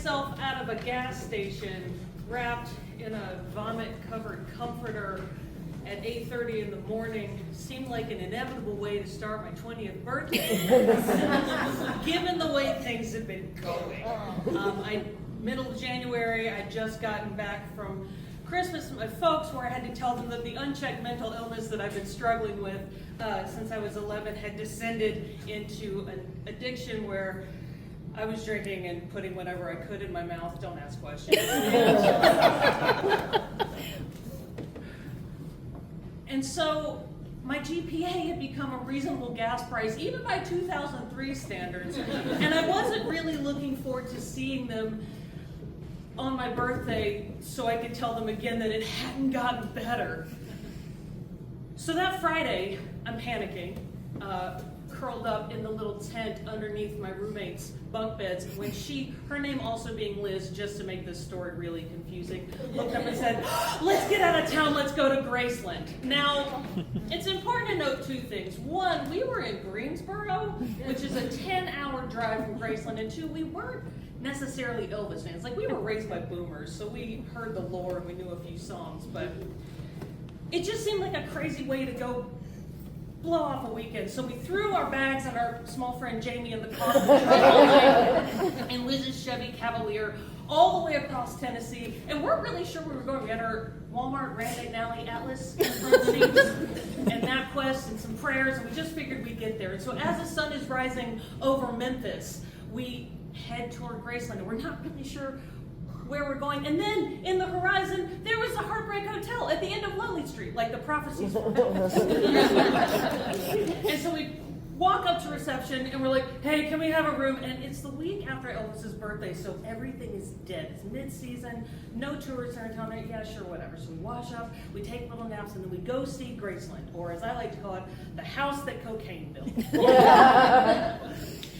myself out of a gas station wrapped in a vomit-covered comforter at 8:30 in the morning seemed like an inevitable way to start my 20th birthday, given the way things have been going. Middle of January, I'd just gotten back from Christmas with my folks, where I had to tell them that the unchecked mental illness that I've been struggling with since I was 11 had descended into an addiction where I was drinking and putting whatever I could in my mouth. Don't ask questions. And so my GPA had become a reasonable gas price, even by 2003 standards. And I wasn't really looking forward to seeing them on my birthday so I could tell them again that it hadn't gotten better. So that Friday, I'm panicking, curled up in the little tent underneath my roommate's bunk beds, when her name also being Liz, just to make this story really confusing, looked up and said, "Let's get out of town, let's go to Graceland." Now, it's important to note two things. One, we were in Greensboro, which is a 10-hour drive from Graceland, and two, we weren't necessarily Elvis fans. Like, we were raised by boomers, so we heard the lore and we knew a few songs, but it just seemed like a crazy way to go blow off a weekend. So we threw our bags and our small friend Jamie in the car and Liz's Chevy Cavalier all the way across Tennessee, and we're really sure we were going. We had our Walmart Rand Nally Atlas in front seats and MapQuest and some prayers, and we just figured we'd get there. And so as the sun is rising over Memphis, we head toward Graceland, and we're not really sure where we're going. And then in the horizon, there was the Heartbreak Hotel at the end of Lonely Street, like the prophecies were. And so we walk up to reception and we're like, "Hey, can we have a room?" And it's the week after Elvis's birthday, so everything is dead. It's mid-season, no tourists are in town. Yeah, sure, whatever. So we wash up, we take little naps, and then we go see Graceland, or as I like to call it, the house that cocaine built.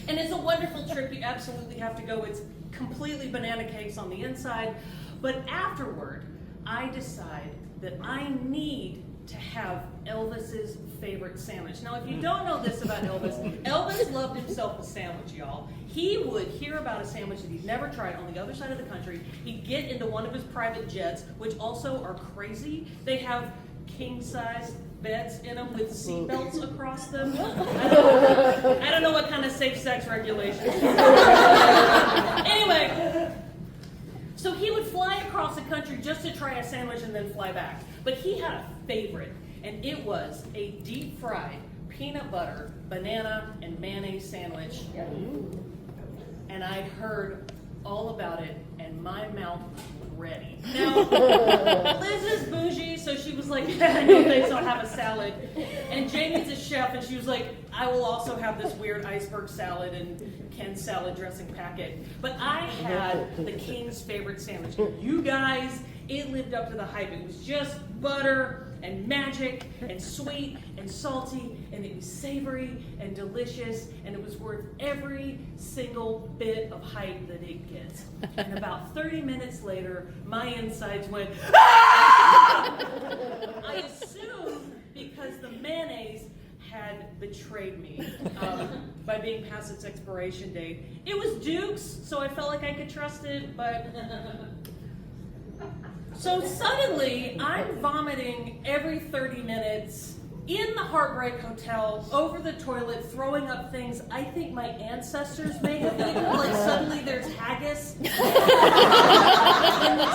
And it's a wonderful trip. You absolutely have to go. It's completely banana cakes on the inside. But afterward, I decide that I need to have Elvis's favorite sandwich. Now, if you don't know this about Elvis, Elvis loved himself a sandwich, y'all. He would hear about a sandwich that he'd never tried on the other side of the country. He'd get into one of his private jets, which also are crazy. They have king-size beds in them with seat belts across them. I don't know what kind of safe sex regulations. Anyway, so he would fly across the country just to try a sandwich and then fly back. But he had a favorite, and it was a deep-fried peanut butter, banana, and mayonnaise sandwich. And I'd heard all about it, and my mouth was ready. Now, Liz is bougie, so she was like, "No thanks, I'll have a salad." And Jamie's a chef, and she was like, "I will also have this weird iceberg salad and Ken's salad dressing packet." But I had the king's favorite sandwich. You guys, it lived up to the hype. It was just butter and magic and sweet and salty, and it was savory and delicious, and it was worth every single bit of hype that it gets. And about 30 minutes later, my insides went, "Ah!" I assume because the mayonnaise had betrayed me by being past its expiration date. It was Duke's, so I felt like I could trust it, but... So suddenly, I'm vomiting every 30 minutes in the Heartbreak Hotel, over the toilet, throwing up things I think my ancestors may have eaten. Like suddenly there's haggis in the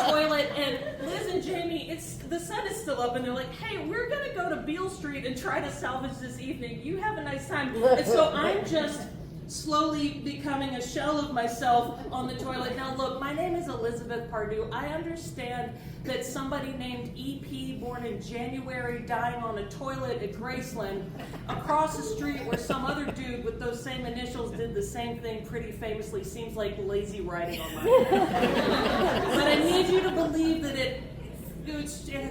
toilet, and Liz and Jamie, the sun is still up, and they're like, "Hey, we're gonna go to Beale Street and try to salvage this evening. You have a nice time." And so I'm just slowly becoming a shell of myself on the toilet. Now look, my name is Elizabeth Pardue. I understand that somebody named EP, born in January, dying on a toilet at Graceland, across the street where some other dude with those same initials did the same thing pretty famously, seems like lazy writing on my head. But I need you to believe that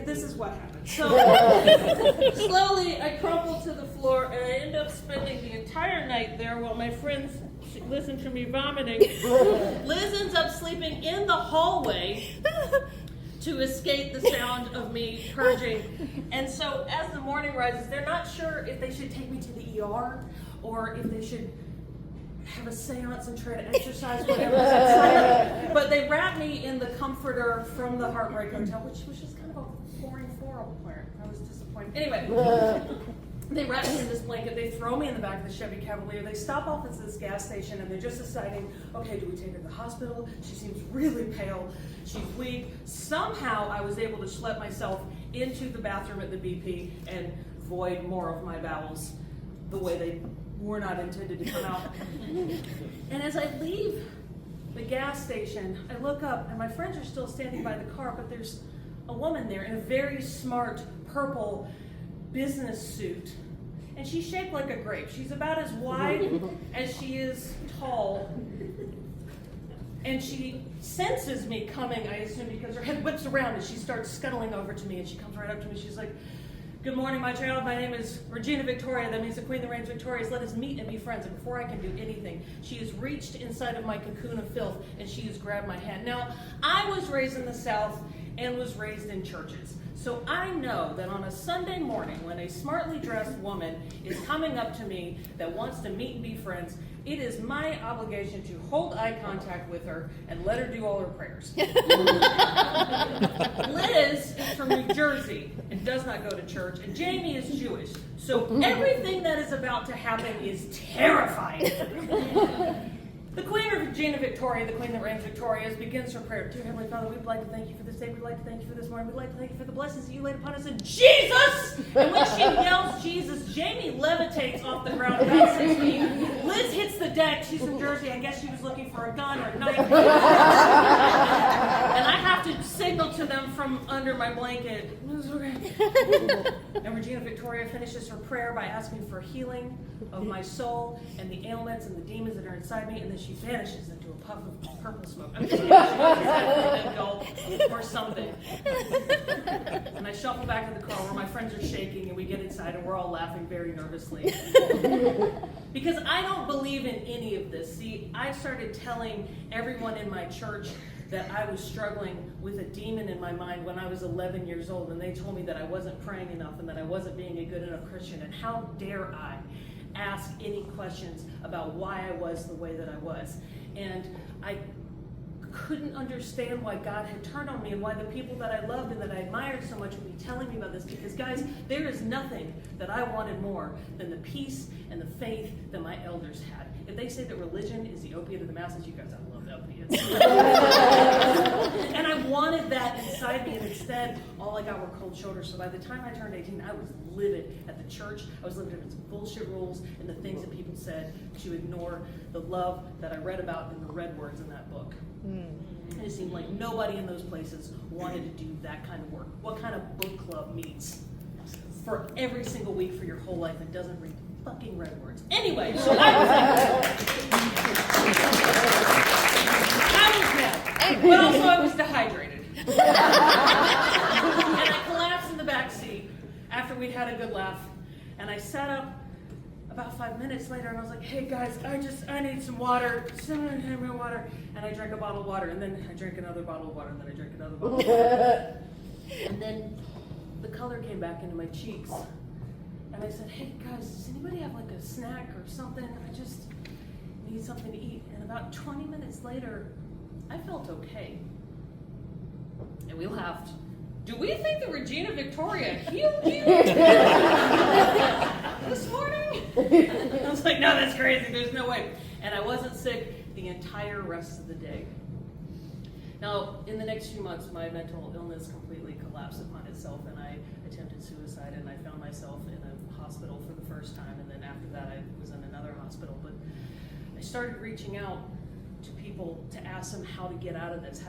this is what happened. So slowly I crumple to the floor, and I end up spending the entire night there while my friends listen to me vomiting. Liz ends up sleeping in the hallway to escape the sound of me purging. And so as the morning rises, they're not sure if they should take me to the ER or if they should have a seance and try to exercise whatever was inside. But they wrapped me in the comforter from the Heartbreak Hotel, which was just kind of a boring floral plant. I was disappointed. Anyway, they wrap me in this blanket. They throw me in the back of the Chevy Cavalier. They stop off at this gas station, and they're just deciding, okay, do we take her to the hospital? She seems really pale. She's weak. Somehow I was able to schlep myself into the bathroom at the BP and void more of my bowels the way they were not intended to come out. And as I leave the gas station, I look up, and my friends are still standing by the car, but there's a woman there in a very smart purple business suit. And she's shaped like a grape. She's about as wide as she is tall. And she senses me coming, I assume, because her head whips around and she starts scuttling over to me, and she comes right up to me. She's like, "Good morning, my child. My name is Regina Victoria. That means the Queen that reigns victorious. Let us meet and be friends." And before I can do anything, she has reached inside of my cocoon of filth and she has grabbed my hand. Now, I was raised in the South and was raised in churches. So I know that on a Sunday morning, when a smartly dressed woman is coming up to me that wants to meet and be friends, it is my obligation to hold eye contact with her and let her do all her prayers. Liz is from New Jersey and does not go to church, and Jamie is Jewish. So everything that is about to happen is terrifying. The Queen Regina Victoria, the Queen that reigns victorious, begins her prayer. "Dear Heavenly Father, we'd like to thank you for this day. We'd like to thank you for this morning. We'd like to thank you for the blessings that you laid upon us in Jesus!" And when she yells Jesus, Jamie levitates off the ground about 6 feet. Liz hits the deck. She's from Jersey. I guess she was looking for a gun or a knife. And I have to signal to them from under my blanket. And Regina Victoria finishes her prayer by asking for healing of my soul and the ailments and the demons that are inside me, and then she vanishes into a puff of purple smoke. I'm just kidding. She was a gulp or something. And I shuffle back to the car where my friends are shaking, and we get inside and we're all laughing very nervously. Because I don't believe in any of this. See, I started telling everyone in my church that I was struggling with a demon in my mind when I was 11 years old, and they told me that I wasn't praying enough and that I wasn't being a good enough Christian. And how dare I ask any questions about why I was the way that I was. And I couldn't understand why God had turned on me and why the people that I loved and that I admired so much would be telling me about this. Because guys, there is nothing that I wanted more than the peace and the faith that my elders had. If they say that religion is the opiate of the masses, you guys, I love opiates. And I wanted that inside me, and instead, all I got were cold shoulders. So by the time I turned 18, I was livid at the church. I was livid at its bullshit rules and the things that people said to ignore the love that I read about in the red words in that book. And it seemed like nobody in those places wanted to do that kind of work. What kind of book club meets for every single week for your whole life and doesn't read fucking red words? Anyway, so I was mad. But also I was dehydrated. And I collapsed in the back seat after we'd had a good laugh. And I sat up about 5 minutes later, and I was like, "Hey guys, I need some water. Someone hand me water." And I drank a bottle of water, and then I drank another bottle of water, and then I drank another bottle of water. And then the color came back into my cheeks. And I said, "Hey guys, does anybody have like a snack or something? I just need something to eat." And about 20 minutes later, I felt okay. And we laughed. "Do we think that Regina Victoria healed you this morning?" I was like, "No, that's crazy. There's no way." And I wasn't sick the entire rest of the day. Now, in the next few months, my mental illness completely collapsed upon itself, and I attempted suicide, and I found myself in a hospital for the first time, and then after that, I was in another hospital. But I started reaching out to people to ask them how to get out of this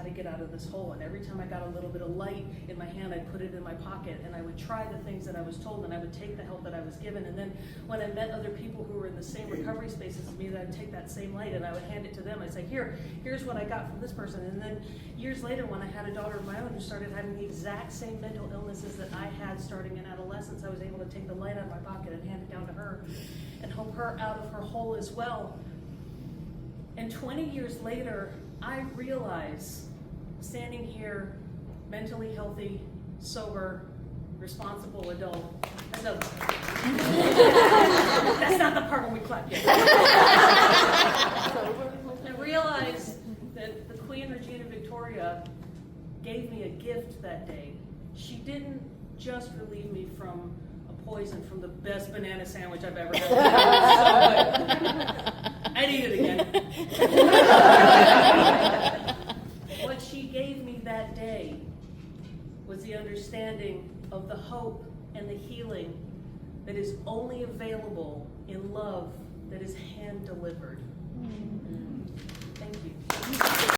hole. And every time I got a little bit of light in my hand, I'd put it in my pocket, and I would try the things that I was told, and I would take the help that I was given. And then when I met other people who were in the same recovery spaces as me, that I'd take that same light and I would hand it to them. I'd say, here's what I got from this person. And then years later, when I had a daughter of my own who started having the exact same mental illnesses that I had starting in adolescence, I was able to take the light out of my pocket and hand it down to her and help her out of her hole as well. And 20 years later, I realize, standing here, mentally healthy, sober, responsible adult, that's not the part when we clap yet. gave me a gift that day. She didn't just relieve me from a poison from the best banana sandwich I've ever had. I'd eat it again. What she gave me that day was the understanding of the hope and the healing that is only available in love that is hand-delivered. Thank you.